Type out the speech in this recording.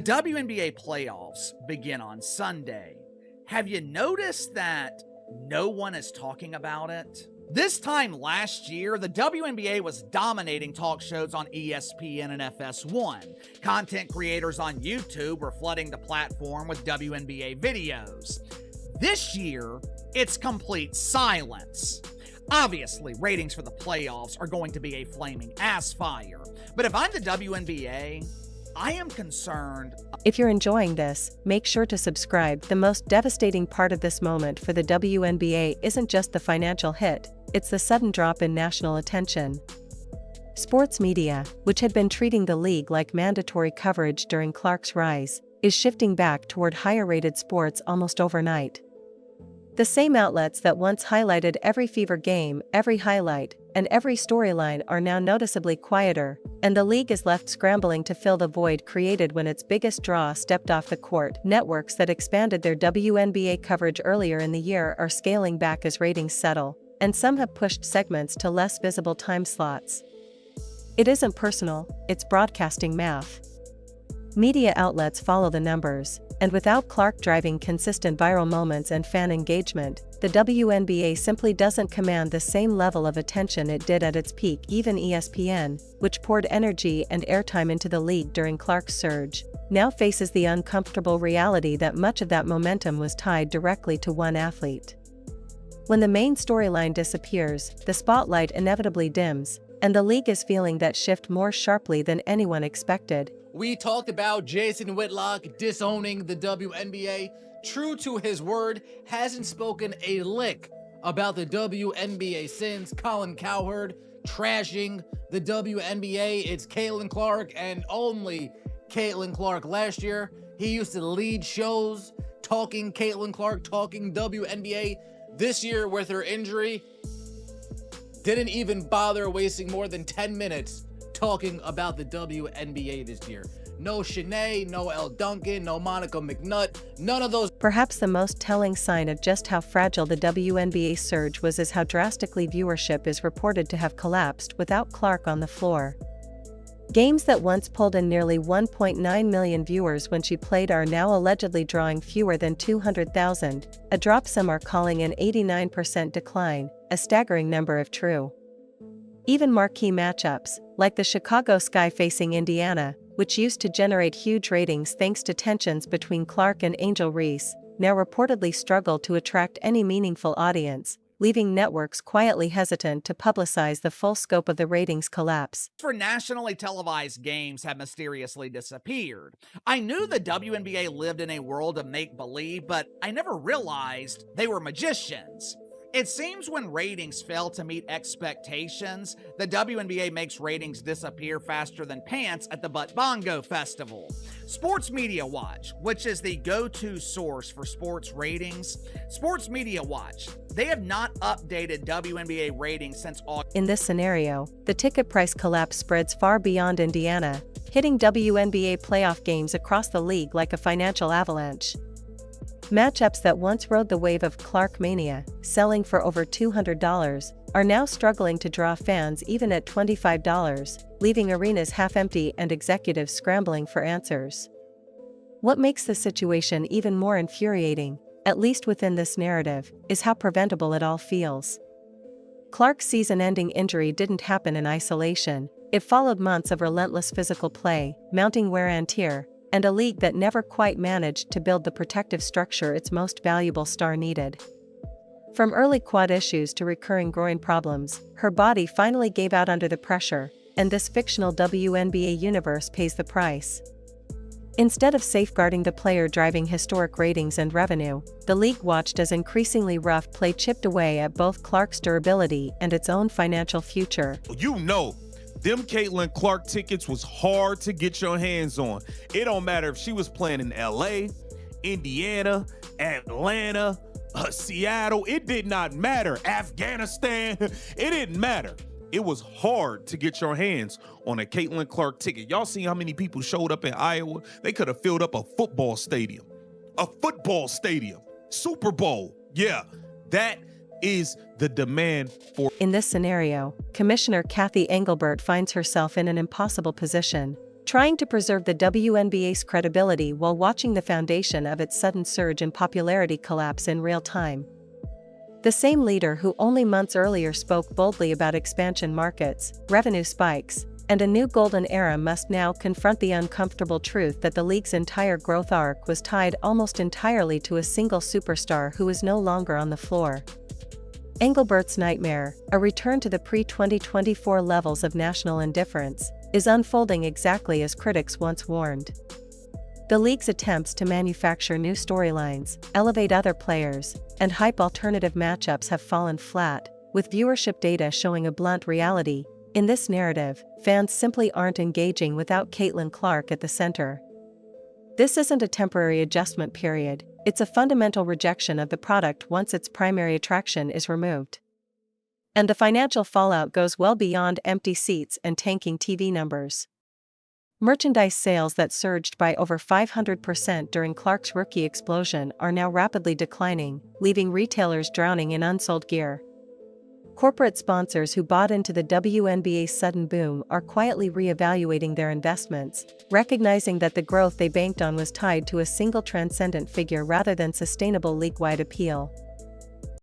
WNBA playoffs begin on Sunday. Have you noticed that no one is talking about it? This time last year, the WNBA was dominating talk shows on ESPN and FS1. Content creators on YouTube were flooding the platform with WNBA videos. This year, it's complete silence. Obviously, ratings for the playoffs are going to be a flaming ass fire. But if I'm the WNBA, I am concerned. If you're enjoying this, make sure to subscribe. The most devastating part of this moment for the WNBA isn't just the financial hit, it's the sudden drop in national attention. Sports media, which had been treating the league like mandatory coverage during Clark's rise, is shifting back toward higher-rated sports almost overnight. The same outlets that once highlighted every Fever game, every highlight, and every storyline are now noticeably quieter, and the league is left scrambling to fill the void created when its biggest draw stepped off the court. Networks that expanded their WNBA coverage earlier in the year are scaling back as ratings settle, and some have pushed segments to less visible time slots. It isn't personal, it's broadcasting math. Media outlets follow the numbers, and without Clark driving consistent viral moments and fan engagement, the WNBA simply doesn't command the same level of attention it did at its peak. Even ESPN, which poured energy and airtime into the league during Clark's surge, now faces the uncomfortable reality that much of that momentum was tied directly to one athlete. When the main storyline disappears, the spotlight inevitably dims, and the league is feeling that shift more sharply than anyone expected. We talked about Jason Whitlock disowning the WNBA. True to his word, hasn't spoken a lick about the WNBA since. Colin Cowherd trashing the WNBA. It's Caitlin Clark and only Caitlin Clark. Last year, he used to lead shows talking Caitlin Clark, talking WNBA. This year, with her injury, didn't even bother wasting more than 10 minutes talking about the WNBA this year. No Shanae, no Elle Duncan, no Monica McNutt, none of those. Perhaps the most telling sign of just how fragile the WNBA surge was is how drastically viewership is reported to have collapsed without Clark on the floor. Games that once pulled in nearly 1.9 million viewers when she played are now allegedly drawing fewer than 200,000, a drop some are calling an 89% decline, a staggering number if true. Even marquee matchups, like the Chicago Sky facing Indiana, which used to generate huge ratings thanks to tensions between Clark and Angel Reese, now reportedly struggle to attract any meaningful audience, leaving networks quietly hesitant to publicize the full scope of the ratings collapse. For nationally televised games have mysteriously disappeared. I knew the WNBA lived in a world of make-believe, but I never realized they were magicians. It seems when ratings fail to meet expectations, the WNBA makes ratings disappear faster than pants at the Butt Bongo Festival. Sports Media Watch, which is the go-to source for sports ratings, Sports Media Watch, they have not updated WNBA ratings since August. In this scenario, the ticket price collapse spreads far beyond Indiana, hitting WNBA playoff games across the league like a financial avalanche. Matchups that once rode the wave of Clark mania, selling for over $200, are now struggling to draw fans even at $25, leaving arenas half-empty and executives scrambling for answers. What makes the situation even more infuriating, at least within this narrative, is how preventable it all feels. Clark's season-ending injury didn't happen in isolation. It followed months of relentless physical play, mounting wear and tear, and a league that never quite managed to build the protective structure its most valuable star needed. From early quad issues to recurring groin problems, her body finally gave out under the pressure, and this fictional WNBA universe pays the price. Instead of safeguarding the player driving historic ratings and revenue, the league watched as increasingly rough play chipped away at both Clark's durability and its own financial future. Them Caitlin Clark tickets was hard to get your hands on. It don't matter if she was playing in LA, Indiana, Atlanta, Seattle. It did not matter. Afghanistan. It didn't matter. It was hard to get your hands on a Caitlin Clark ticket. Y'all see how many people showed up in Iowa? They could have filled up a football stadium. A football stadium. Super Bowl. Yeah, that is the demand for. In this scenario, Commissioner Kathy Engelbert finds herself in an impossible position, trying to preserve the WNBA's credibility while watching the foundation of its sudden surge in popularity collapse in real time. The same leader who only months earlier spoke boldly about expansion markets, revenue spikes, and a new golden era must now confront the uncomfortable truth that the league's entire growth arc was tied almost entirely to a single superstar who is no longer on the floor. Engelbert's nightmare, a return to the pre-2024 levels of national indifference, is unfolding exactly as critics once warned. The league's attempts to manufacture new storylines, elevate other players, and hype alternative matchups have fallen flat, with viewership data showing a blunt reality. In this narrative, fans simply aren't engaging without Caitlin Clark at the center. This isn't a temporary adjustment period, it's a fundamental rejection of the product once its primary attraction is removed. And the financial fallout goes well beyond empty seats and tanking TV numbers. Merchandise sales that surged by over 500% during Clark's rookie explosion are now rapidly declining, leaving retailers drowning in unsold gear. Corporate sponsors who bought into the WNBA's sudden boom are quietly re-evaluating their investments, recognizing that the growth they banked on was tied to a single transcendent figure rather than sustainable league-wide appeal.